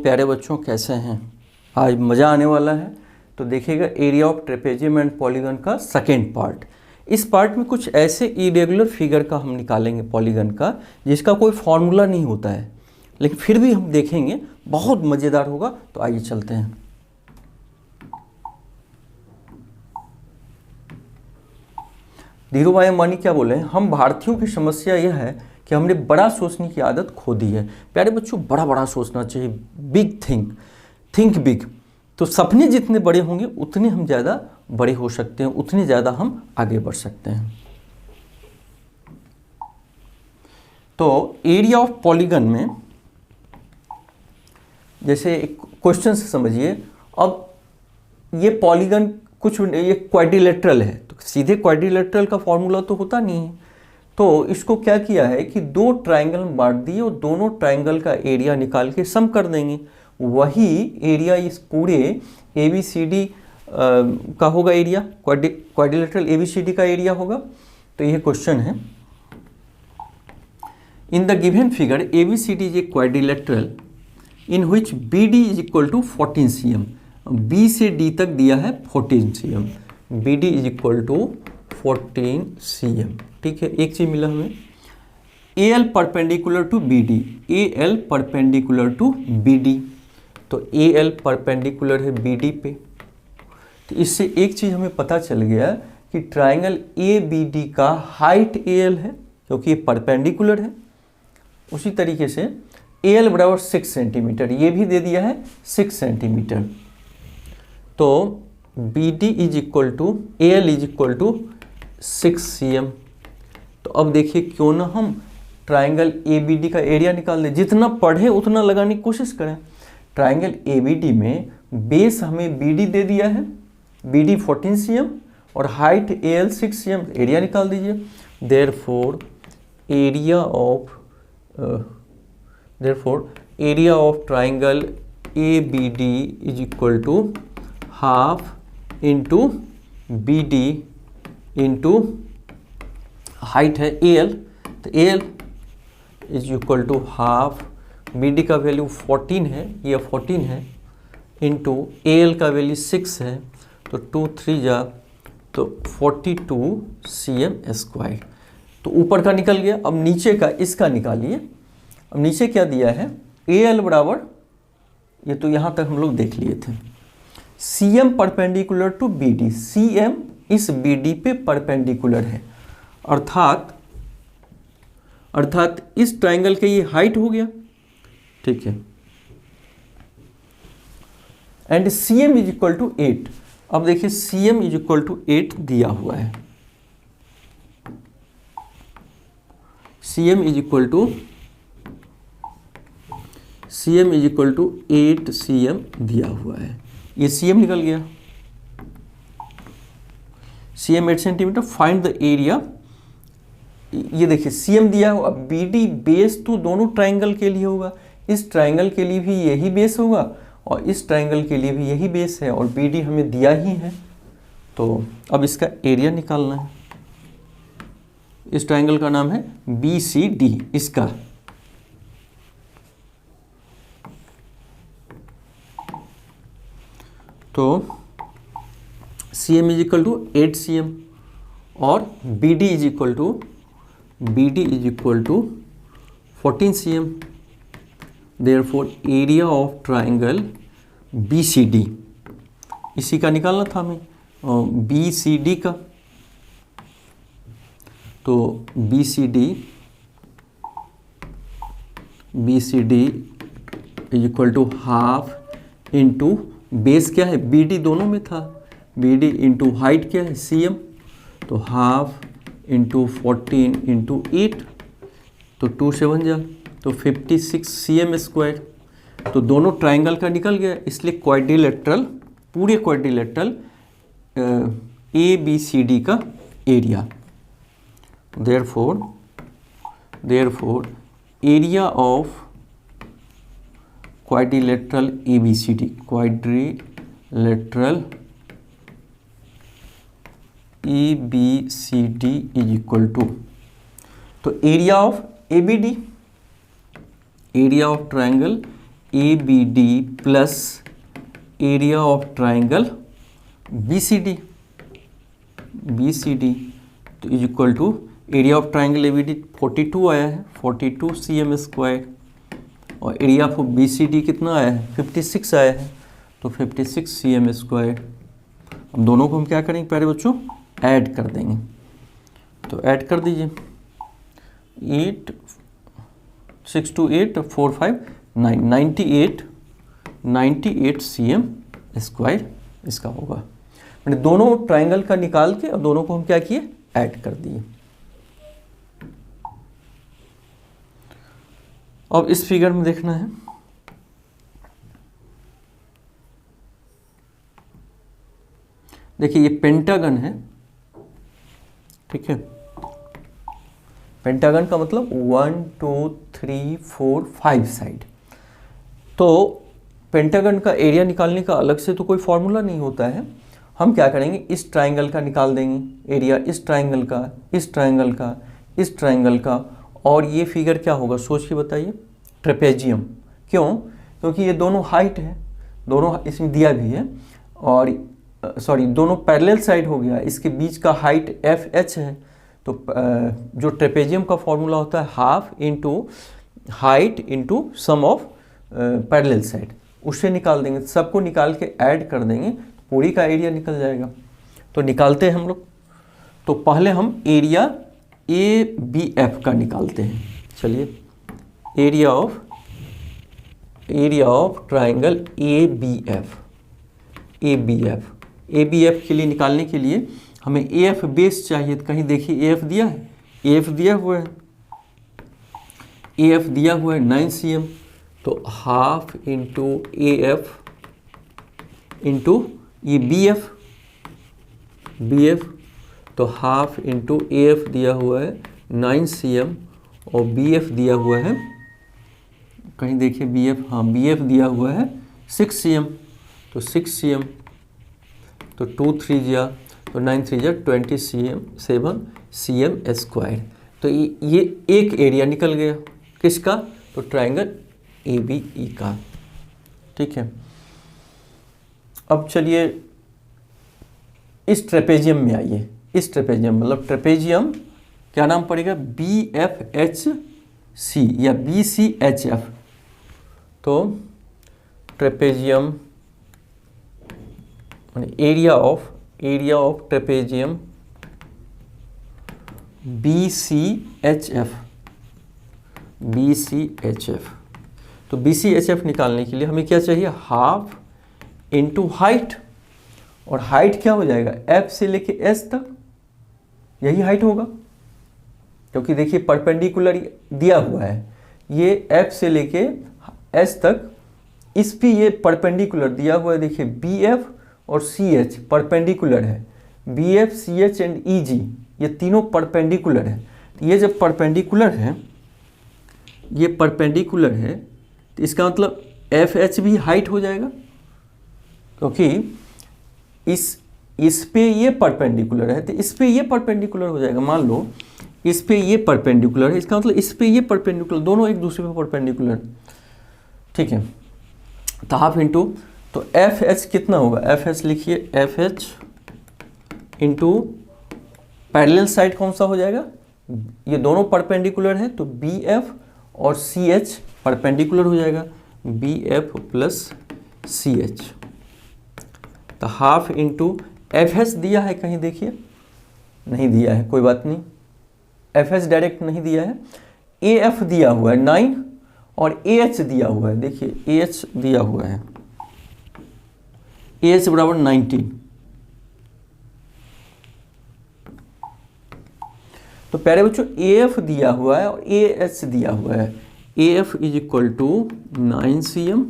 प्यारे बच्चों, कैसे हैं? आज मज़ा आने वाला है। तो देखिएगा area of trapezium and polygon का सेकेंड पार्ट। इस पार्ट में कुछ ऐसे इरेगुलर फिगर का हम निकालेंगे पॉलीगन का, जिसका कोई फॉर्मूला नहीं होता है, लेकिन फिर भी हम देखेंगे, बहुत मज़ेदार होगा। तो आइए चलते हैं। धीरू भाई अंबानी क्या बोले हैं, हम भारतीयों की समस्या यह है कि हमने बड़ा सोचने की आदत खो दी है। प्यारे बच्चों, बड़ा बड़ा सोचना चाहिए, बिग थिंक बिग। तो सपने जितने बड़े होंगे उतने हम ज़्यादा बड़े हो सकते हैं, उतने ज़्यादा हम आगे बढ़ सकते हैं। तो एरिया ऑफ पॉलीगन में जैसे एक क्वेश्चन से समझिए, अब ये पॉलीगन कुछ ये क्वाड्रिलेटरल है, तो सीधे क्वाड्रिलेटरल का फॉर्मूला तो होता नहीं है। तो इसको क्या किया है कि दो ट्रायंगल बांट दिए और दोनों ट्रायंगल का एरिया निकाल के सम कर देंगे। वही एरिया इस पूरे ABCD का होगा, एरिया क्वाड्रिलेटरल ABCD का एरिया होगा। तो ये क्वेश्चन है, in the given figure ABCD is a quadrilateral in which BD is equal to 14 cm। B से D तक दिया है 14 cm, BD is equal to 14 cm। ठीक है, एक चीज मिला हमें, AL perpendicular to BD, AL perpendicular to BD। तो AL परपेंडिकुलर है BD पे। तो इससे एक चीज हमें पता चल गया कि ट्रायंगल ABD का हाइट AL है, क्योंकि ये परपेंडिकुलर है। उसी तरीके से AL बराबर 6 सेंटीमीटर, ये भी दे दिया है 6 सेंटीमीटर। तो BD is equal to AL is equal to 6 cm। तो अब देखिए, क्यों ना हम ट्रायंगल ABD का एरिया निकाल दें, जितना पढ़े उतना लगाने की कोशिश करें। ट्रायंगल ABD में बेस हमें BD दे दिया है, BD 14 cm और हाइट AL 6 cm, एरिया निकाल दीजिए। Therefore area of triangle ABD is equal to half into BD into height है AL, तो AL is equal to half, BD का वैल्यू 14 है, ये 14 है, इंटू AL का वैल्यू 6 है, तो 2 3 जा तो 42 cm स्क्वायर। तो ऊपर का निकल गया। अब नीचे का इसका निकालिए। अब नीचे क्या दिया है, AL बराबर, ये तो यहाँ तक हम लोग देख लिए थे, CM perpendicular to BD, CM इस BD पे परपेंडिकुलर है, अर्थात इस ट्रायंगल के ये हाइट हो गया। ठीक है, and CM is equal to 8। अब देखिए CM इज इक्वल टू 8 दिया हुआ है, CM is equal to 8 cm दिया हुआ है। ये CM निकल गया, CM 8 centimetre. Find the area, ये देखिए CM दिया हो। अब BD बेस तो दोनों ट्रायंगल के लिए होगा, इस ट्रायंगल के लिए भी यही बेस होगा और इस ट्रायंगल के लिए भी यही बेस है, और BD हमें दिया ही है। तो अब इसका एरिया निकालना है। इस ट्रायंगल का नाम है BCD, इसका तो CM is equal to 8 cm और BD is equal to 14 cm। Therefore area of triangle BCD, इसी का निकालना था हमें, BCD का। तो BCD is equal to half into base क्या है, BD दोनों में था, BD इंटू हाइट क्या है CM, तो हाफ इंटू 14 इंटू 8, तो 2 7 जा तो 56 cm स्क्वायर। तो दोनों ट्रायंगल का निकल गया, इसलिए क्वाड्रिलेटरल, पूरे क्वाड्रिलेटरल ABCD का एरिया। Therefore area of quadrilateral ABCD, quadrilateral ABCD is equal to, तो area of ABD, area of triangle ABD plus area of triangle BCD तो is equal to area of triangle ABD 42 आया है, 42 cm square, और area of BCD कितना आया है, 56 आया है, तो 56 cm स्क्वायर। अब दोनों को हम क्या करेंगे प्यारे बच्चों, ऐड कर देंगे। तो ऐड कर दीजिए, 8 6 2 8 4 5 9 98 cm स्क्वायर इसका होगा। मैंने दोनों ट्राइंगल का निकाल के और दोनों को हम क्या किए, ऐड कर दिए। अब इस फिगर में देखना है, देखिए ये पेंटागन है, ठीक है। पेंटागन का मतलब 1 2 3 4 5 साइड। तो पेंटागन का एरिया निकालने का अलग से तो कोई फॉर्मूला नहीं होता है। हम क्या करेंगे, इस ट्राइंगल का निकाल देंगे एरिया, इस ट्राइंगल का, इस ट्राइंगल का, इस ट्राइंगल का, और ये फिगर क्या होगा सोच के बताइए, ट्रेपेजियम। क्यों? क्योंकि ये दोनों हाइट है, दोनों इसमें दिया भी है, और सॉरी दोनों पैरेलल साइड हो गया, इसके बीच का हाइट FH है। तो जो ट्रेपेजियम का फॉर्मूला होता है half into height into sum of parallel side, उससे निकाल देंगे। सबको निकाल के ऐड कर देंगे, पूरी का एरिया निकल जाएगा। तो निकालते हैं हम लोग। तो पहले हम एरिया ABF का निकालते हैं। चलिए, एरिया ऑफ ट्राइंगल ABF के लिए निकालने के लिए हमें AF बेस चाहिए। तो कहीं देखिए AF दिया है, AF दिया हुआ है, AF दिया हुआ है 9 cm, तो हाफ इंटू AF इंटू ये BF, तो हाफ इंटू AF दिया हुआ है 9 cm और BF दिया हुआ है, कहीं देखिए BF, हाँ BF दिया हुआ है 6 cm, तो 6 cm, तो 2 3 जा, तो 9 3 जा 27 cm स्क्वायर। तो ये एक एरिया निकल गया, किसका? तो ट्राइंगल ABE का, ठीक है। अब चलिए इस ट्रेपेजियम में आइए। इस ट्रेपेजियम मतलब ट्रेपेजियम क्या नाम पड़ेगा, BFHC या BCHF। तो trapezium area of trapezium BCHF। तो BCHF निकालने के लिए हमें क्या चाहिए, हाफ इंटू हाइट, और हाइट क्या हो जाएगा, F से लेके S तक, यही हाइट होगा, क्योंकि देखिए परपेंडिकुलर दिया हुआ है, ये F से लेके S तक, इस पे ये परपेंडिकुलर दिया हुआ है। देखिए BF और CH परपेंडिकुलर है, BF CH एंड EG ये तीनों परपेंडिकुलर है। तो ये जब परपेंडिकुलर है, ये परपेंडिकुलर है, तो इसका मतलब FH भी हाइट हो जाएगा, क्योंकि इस पे ये परपेंडिकुलर है, तो इस पे ये परपेंडिकुलर हो जाएगा। मान लो इस पे ये परपेंडिकुलर है, इसका मतलब इस पे ये परपेंडिकुलर, दोनों एक दूसरे पे परपेंडिकुलर, ठीक है। तो हाफ इंटू, तो FH कितना होगा, FH लिखिए, FH इंटू पैरेलल साइड कौन सा हो जाएगा, ये दोनों परपेंडिकुलर है, तो BF और CH परपेंडिकुलर हो जाएगा, BF प्लस CH। तो हाफ इंटू FH दिया है, कहीं देखिए नहीं दिया है, कोई बात नहीं, FH डायरेक्ट नहीं दिया है। AF दिया हुआ है 9 और AH दिया हुआ है, देखिए AH दिया हुआ है, AH बराबर 19। तो प्यारे बच्चों AF दिया हुआ है और AH दिया हुआ है, AF is equal to 9 cm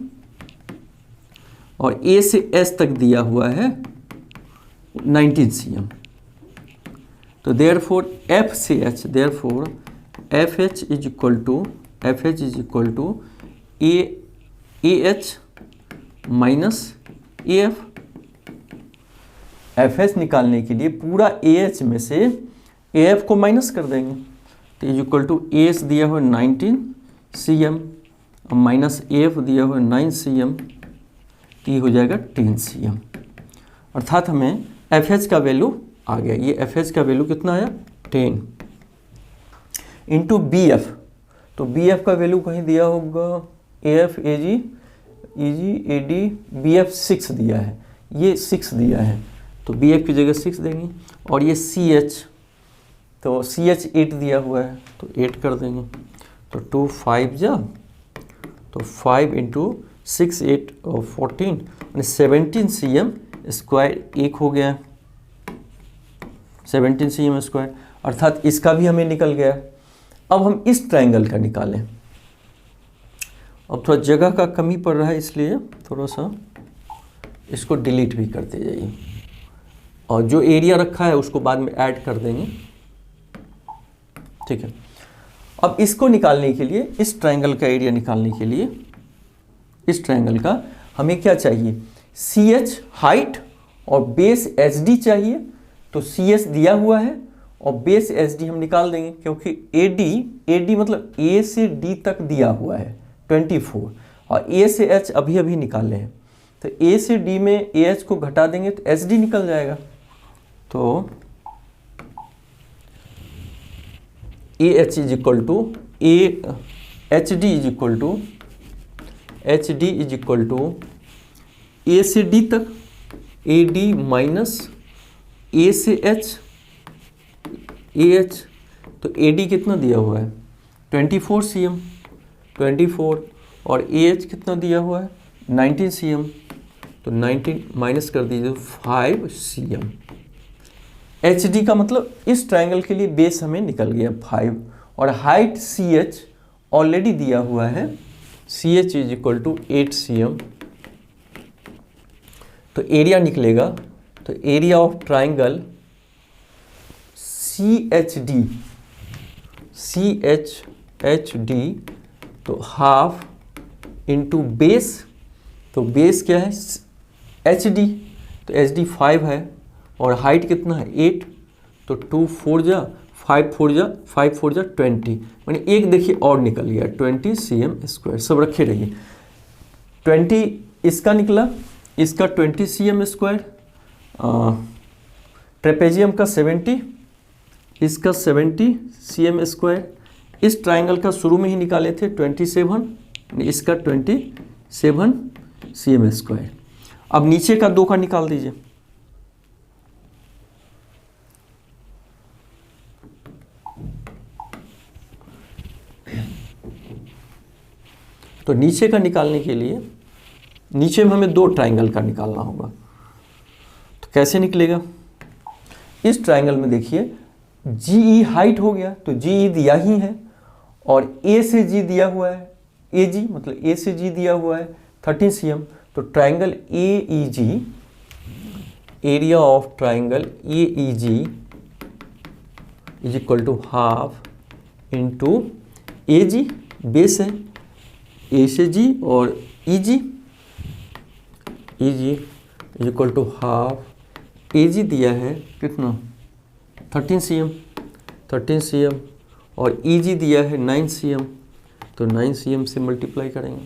और A से S तक दिया हुआ है 19 cm। तो देयरफॉर F से H, therefore FH is equal to AH minus AF। FH निकालने के लिए पूरा AH में से AF को माइनस कर देंगे, तो इज इक्वल टू AH दिया हुआ 19 cm माइनस AF दिया हुआ है 9 cm, E हो जाएगा 10 cm। अर्थात हमें FH का वैल्यू आ गया। ये FH का वैल्यू कितना आया 10 इंटू BF। तो BF का वैल्यू कहीं दिया होगा AF AG EG AD BF 6 दिया है, ये 6 दिया है तो BF की जगह 6 देंगे। और ये CH, तो CH 8 दिया हुआ है तो 8 कर देंगे। तो 2 5 जा, तो 5 इंटू 6 8 और 14 यानी 17 cm स्क्वायर एक हो गया, 17 cm स्क्वायर। अर्थात इसका भी हमें निकल गया। अब हम इस ट्रायंगल का निकालें। अब थोड़ा जगह का कमी पड़ रहा है इसलिए थोड़ा सा इसको डिलीट भी करते जाइए, और जो एरिया रखा है उसको बाद में ऐड कर देंगे, ठीक है। अब इसको निकालने के लिए, इस ट्रायंगल का एरिया निकालने के लिए, इस ट्रायंगल का हमें क्या चाहिए, CH हाइट और बेस HD चाहिए। तो CH दिया हुआ है और बेस SD हम निकाल देंगे, क्योंकि AD मतलब A से D तक दिया हुआ है 24 और A से H अभी अभी निकाले हैं। तो A से D में AH को घटा देंगे तो SD निकल जाएगा। तो AH is equal to HD is equal to HD is equal to A से D तक AD माइनस A से H AH। तो AD कितना दिया हुआ है 24 cm, 24 और AH कितना दिया हुआ है 19 cm। तो 19 माइनस कर दीजिए 5 cm। HD का मतलब इस ट्रायंगल के लिए बेस हमें निकल गया 5 और हाइट CH ऑलरेडी दिया हुआ है, CH is equal to 8 cm। तो एरिया निकलेगा, तो एरिया ऑफ ट्रायंगल CHD तो हाफ इंटू बेस, तो बेस क्या है HD, तो HD 5 है और हाइट कितना है 8, तो 2 4 जा 5 4 जा 5 4 जा 20, मैंने एक देखिए और निकल गया 20 cm स्क्वायर। सब रखे रहिए, 20 इसका निकला, इसका 20 cm स्क्वायर, ट्रेपेजियम का 70, इसका 70 cm स्क्वायर। इस ट्रायंगल का शुरू में ही निकाले थे 27, इसका 27 cm स्क्वायर। अब नीचे का 2 का निकाल दीजिए। तो नीचे का निकालने के लिए, नीचे में हमें 2 ट्रायंगल का निकालना होगा। तो कैसे निकलेगा, इस ट्रायंगल में देखिए GE हाइट हो गया, तो GE दिया ही है और A से G दिया हुआ है, AG मतलब A से G दिया हुआ है 13 cm। तो triangle AEG, area of triangle AEG is equal to half into AG, base है A से G और EG is equal to half, AG दिया है कितना 13 cm और EG दिया है 9 cm, तो 9 cm से मल्टीप्लाई करेंगे।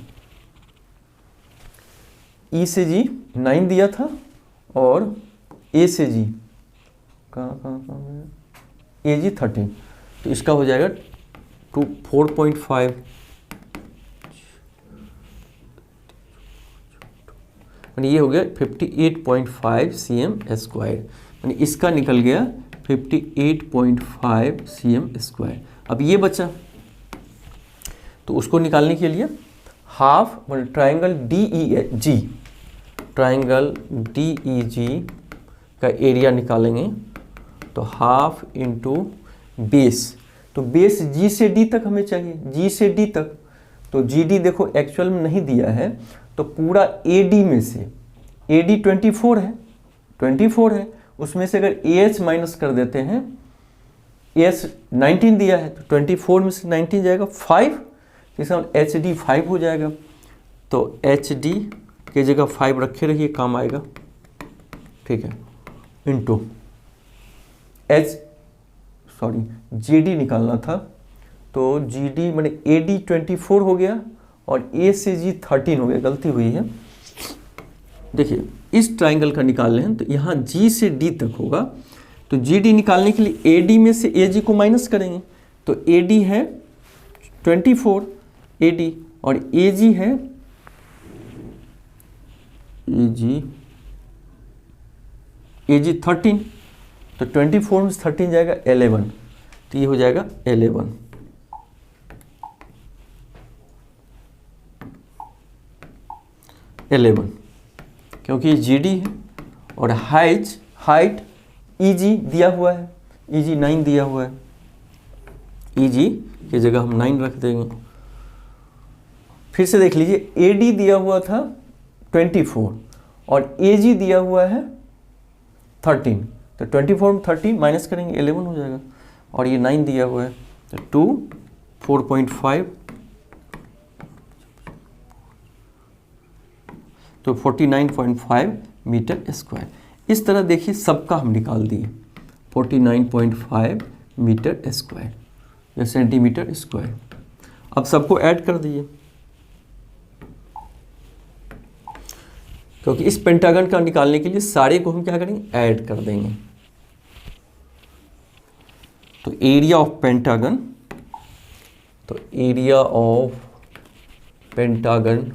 E से G 9 दिया था और A से G कहाँ AG 13, तो इसका हो जाएगा 4.5, यानी ये हो गया 58.5 cm स्क्वायर, यानी इसका निकल गया 58.5 cm स्क्वायर। अब ये बचा, तो उसको निकालने के लिए हाफ ट्रायंगल DEG का एरिया निकालेंगे। तो हाफ इंटू बेस, तो बेस G से D तक हमें चाहिए, G से D तक। तो GD देखो एक्चुअल में नहीं दिया है, तो पूरा AD में से, AD 24 है, उसमें से अगर AH माइनस कर देते हैं, AH 19 दिया है तो 24 में से 19 जाएगा 5, इसका HD 5 हो जाएगा। तो HD की जगह 5 रखे रहिए, काम आएगा, ठीक है, इंटू GD निकालना था, तो GD मैंने AD 24 हो गया और ए से जी 13 हो गया, गलती हुई है। देखिए इस ट्राइंगल का निकाल रहे हैं तो यहाँ जी से डी तक होगा, तो जी डी निकालने के लिए ए डी में से ए जी को माइनस करेंगे, तो ए डी है 24 ए डी और ए जी है ए जी 13, तो 24 में 13 जाएगा 11, तो ये हो जाएगा 11। क्योंकि जी डी है और हाइट ई जी दिया हुआ है, ई जी 9 दिया हुआ है, ई जी की जगह हम 9 रख देंगे। फिर से देख लीजिए ए डी दिया हुआ था 24 और ए जी दिया हुआ है 13, तो 24 में 13 माइनस करेंगे 11 हो जाएगा, और ये 9 दिया हुआ है तो 4.5, तो 49.5 मीटर स्क्वायर। इस तरह देखिए सबका हम निकाल दिए 49.5 मीटर स्क्वायर या सेंटीमीटर स्क्वायर। अब सबको ऐड कर दीजिए, क्योंकि इस पेंटागन का निकालने के लिए सारे को हम क्या करेंगे, ऐड कर देंगे। तो एरिया ऑफ पेंटागन, तो एरिया ऑफ पेंटागन,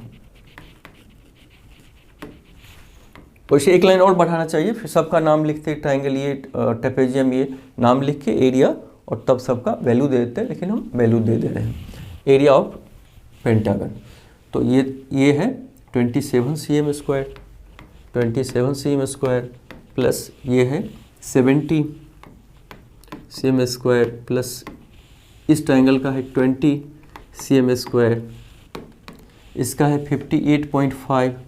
वैसे एक लाइन और बढ़ाना चाहिए, फिर सबका नाम लिखते ट्राइंगल ये ट्रेपेजियम ये नाम लिख के एरिया और तब सबका वैल्यू दे देते हैं, लेकिन हम वैल्यू दे रहे हैं एरिया ऑफ पेंटागन। तो ये है 27 cm square, 27 cm square plus ये है 70 cm स्क्वायर प्लस इस ट्राइंगल का है 20 cm स्क्वायर, इसका है 58.5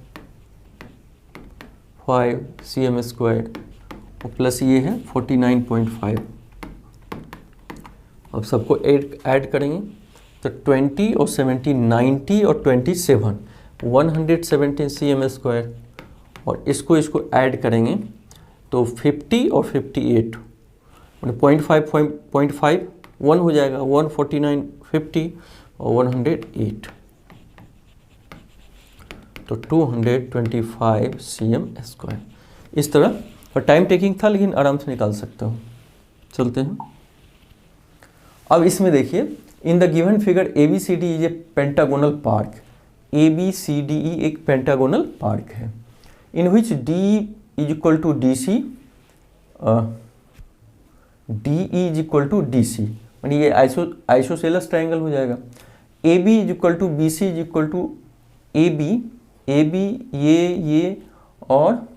cm स्क्वायर और प्लस ये है 49.5। अब सबको ऐड करेंगे तो 20 और 70 90 और 27 117 cm स्क्वायर, और इसको ऐड करेंगे तो 50 और 58 0.5 1 हो जाएगा, 149 50 और 108, तो 225 cm स्क्वायर। इस तरह और टाइम टेकिंग था लेकिन आराम से निकाल सकता हूँ। चलते हैं अब इसमें देखिए, in the given figure ABCD is a pentagonal park. ABCDE एक पेंटागोनल पार्क है in which D is equal to DC, DE is equal to DC, यानी ये आइसोसेलस ट्राइंगल हो जाएगा। AB is equal to BC is equal to AB ये और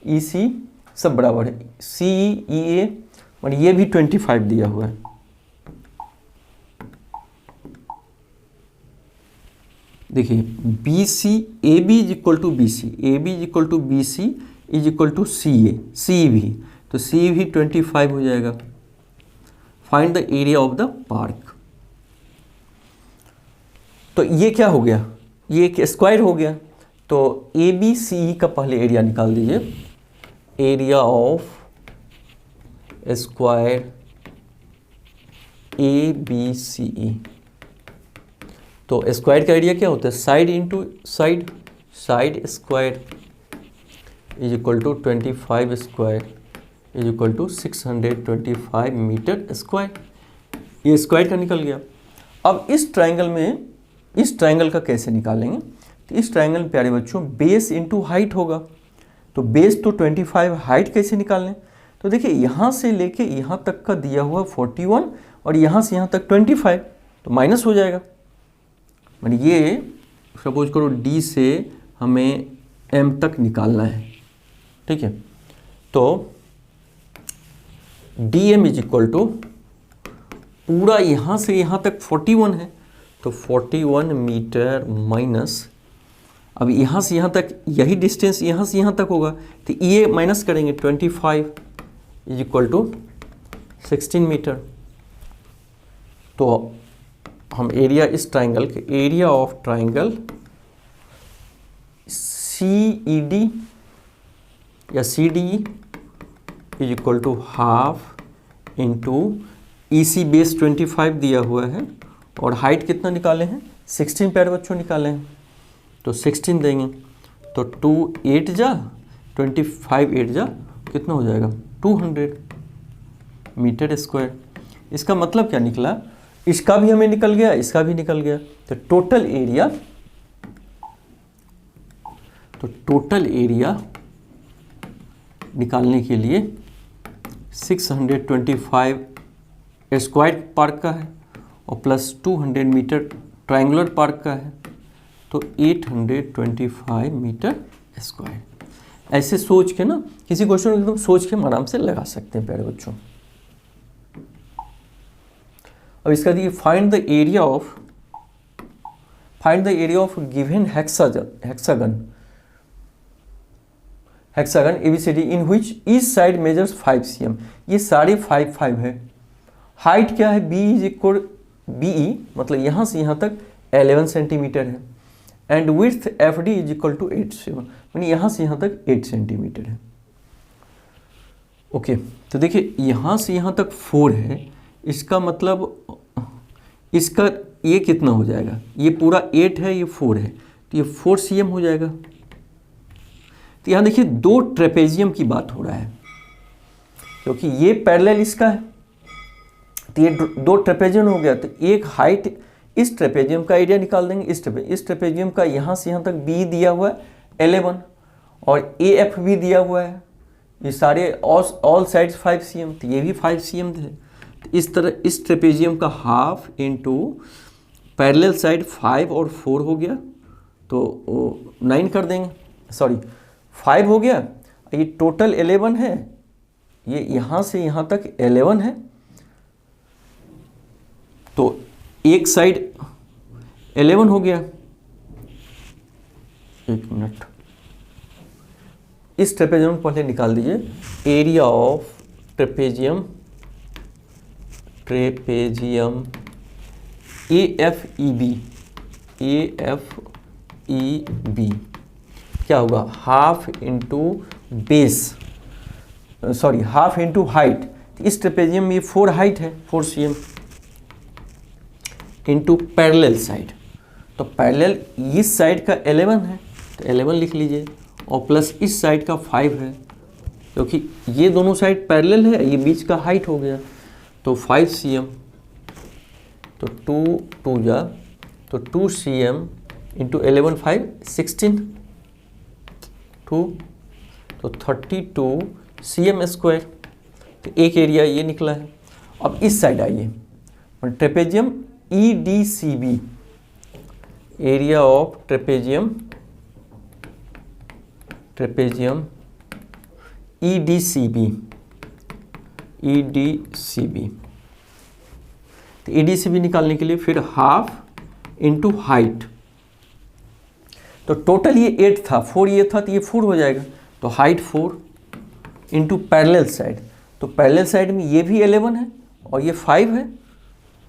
EC सब बराबर है, CEA और ये भी 25 दिया हुआ है। देखिए BC AB is equal to BC, AB is equal to BC is equal to CA, CE भी, तो CE भी 25 हो जाएगा। Find the area of the park. तो ये क्या हो गया, ये एक स्क्वायर हो गया, तो ABCE का पहले एरिया निकाल दीजिए, एरिया ऑफ स्क्वायर ABCE। तो स्क्वायर का एरिया क्या होता है, side into side, side square is equal to 25 square is equal to 625 metre square. ये स्क्वायर का निकल गया। अब इस ट्राइंगल में, इस ट्राइंगल का कैसे निकालेंगे, तो इस ट्राइंगल में प्यारे बच्चों बेस इंटू हाइट होगा, तो बेस तो 25, हाइट कैसे निकालें, तो देखिए यहाँ से लेके यहाँ तक का दिया हुआ 41 और यहाँ से यहाँ तक 25, तो माइनस हो जाएगा। मतलब ये सपोज करो D से हमें M तक निकालना है, ठीक है, तो DM इज इक्वल टू पूरा यहाँ से यहाँ तक 41 है, तो 41 मीटर माइनस, अब यहाँ से यहाँ तक यही डिस्टेंस यहाँ से यहाँ तक होगा, तो ये माइनस करेंगे 25 इज इक्वल टू 16 मीटर। तो हम एरिया इस ट्राइंगल के, एरिया ऑफ ट्राइंगल CED या CDE is equal to half into EC base 25 दिया हुआ है और हाइट कितना निकाले हैं 16 पैर बच्चों निकालें तो 16 देंगे, तो 2 8 जा 25 8 जा कितना हो जाएगा 200 मीटर स्क्वायर। इसका मतलब क्या निकला, इसका भी हमें निकल गया, इसका भी निकल गया, तो टोटल एरिया निकालने के लिए 625 स्क्वायर पार्क का है और प्लस 200 मीटर ट्रायंगुलर पार्क का है, तो 825 मीटर स्क्वायर। ऐसे सोच के ना किसी क्वेश्चन को एकदम सोच के हम आराम से लगा सकते हैं प्यारे बच्चों। अब इसका देखिए find the area of given hexagon ABCD in which each side measures 5 cm। ये सारे 5 है। हाइट क्या है, BE मतलब यहाँ से यहाँ तक 11 सेंटीमीटर है, and width FD is equal to 8 cm, यानी यहाँ से यहाँ तक 8 सेंटीमीटर है। ओके, तो देखिए यहाँ से यहाँ तक 4 है, इसका मतलब इसका ये कितना हो जाएगा, ये पूरा 8 है, ये 4 है, तो ये 4 cm हो जाएगा। तो यहाँ देखिए 2 ट्रेपेजियम की बात हो रहा है, क्योंकि ये पैरेलल इसका है, तो ये 2 ट्रेपेजियम हो गया। तो एक हाइट इस ट्रेपेजियम का एरिया निकाल देंगे, इस ट्रेपेजियम का यहाँ से यहाँ तक B दिया हुआ है 11 और AF भी दिया हुआ है, ये सारे ऑल साइड्स 5 cm, तो ये भी 5 cm है। तो इस तरह इस ट्रेपेजियम का हाफ इंटू पैरेलल साइड 5 और 4 हो गया, तो 9 कर देंगे, सॉरी 5 हो गया, ये टोटल 11 है, ये यहाँ से यहाँ तक 11 है, तो एक साइड 11 हो गया। एक मिनट, इस ट्रेपेजियम पहले निकाल दीजिए, एरिया ऑफ ट्रेपेजियम AFEB क्या होगा, half into base, sorry half into height. इस ट्रेपेजियम में 4 हाइट है 4 cm इंटू पैरेलल साइड, तो पैरेलल इस साइड का 11 है तो 11 लिख लीजिए, और प्लस इस साइड का 5 है, क्योंकि ये दोनों साइड पैरेलल है, ये बीच का हाइट हो गया, तो 5 cm, तो 2 जा तो 2 cm इंटू 11 5 16 2, तो 32 cm स्क्वायर। तो एक एरिया ये निकला है। अब इस साइड आइए, trapezium EDCB, area of trapezium EDCB, तो EDCB निकालने के लिए फिर हाफ इंटू हाइट, तो टोटल ये 8 था, 4 ये था, तो ये 4 हो जाएगा, तो हाइट 4 इंटू पैरेलल साइड, तो पैरेलल साइड में ये भी 11 है और ये 5 है,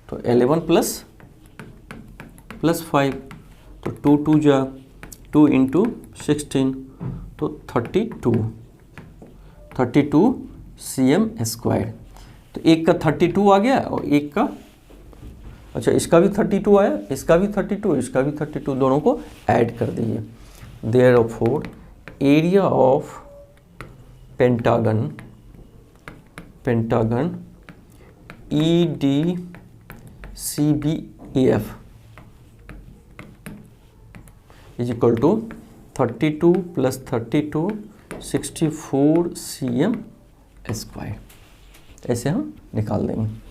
तो 11 प्लस 5, तो 2 जा 2 इंटू 16, तो 32 cm स्क्वायर। तो एक का 32 आ गया और एक का, अच्छा इसका भी 32 आया, इसका भी 32, इसका भी 32, दोनों को ऐड कर दीजिए। Therefore area of pentagon EDCBAF is equal to 32 plus 32 64 cm square. ऐसे हम निकाल देंगे।